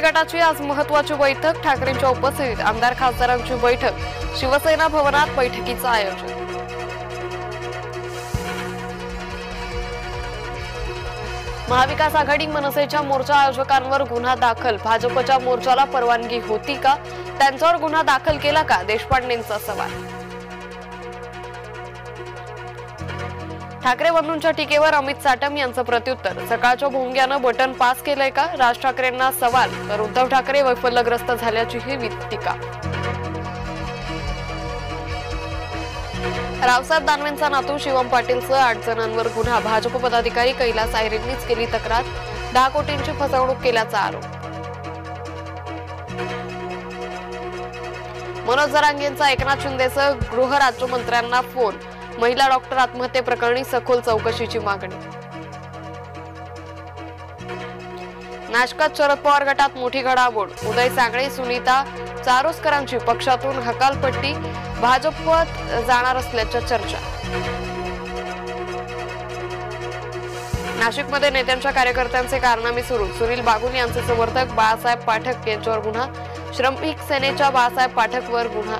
गटाची आज महत्त्वाची बैठक, ठाकरेंच्या उपस्थितीत आमदार खासदारांची बैठक, शिवसेना भवनात बैठकीचं आयोजन। महाविकास आघाडी मनसेच्या मोर्चा आयोजकांवर गुन्हा दाखल, भाजपच्या मोर्चाला परवानगी होती का, त्यांच्यावर गुन्हा दाखल केला का, देशपांडेंचा सवाल। ठाकरे बंधूंच्या टीकेवर अमित साटम यांचं प्रत्युत्तर, सकाळच्या भोंग्यानं बटन पास केलंय का, राज ठाकरेंना सवाल, तर उद्धव ठाकरे वैफल्यग्रस्त झाल्याचीही टीका। रावसाहेब दानवेंचा नातू शिवम पाटीलसह 8 जणांवर गुन्हा, भाजप पदाधिकारी कैलास आयरेंनीच केली तक्रार, 10 कोटींची फसवणूक केल्याचा आरोप। मनोज जरांगेंचा एकनाथ शिंदेसह गृहराज्यमंत्र्यांना फोन, महिला डॉक्टर आत्महत्येप्रकरणी सखोल चौकशीची मागणी। नाशकात शरद पवार गटात मोठी घडामोड, उदय सागळे सुनीता चारोस्करांची पक्षातून हकालपट्टी, भाजपत जाणार असल्याच्या चर्चा। नाशिकमध्ये नेत्यांच्या कार्यकर्त्यांचे कारनामे सुरू, सुनील बागुल यांचे समर्थक बाळासाहेब पाठक यांच्यावर गुन्हा, श्रमिक सेनेच्या बाळासाहेब पाठकवर गुन्हा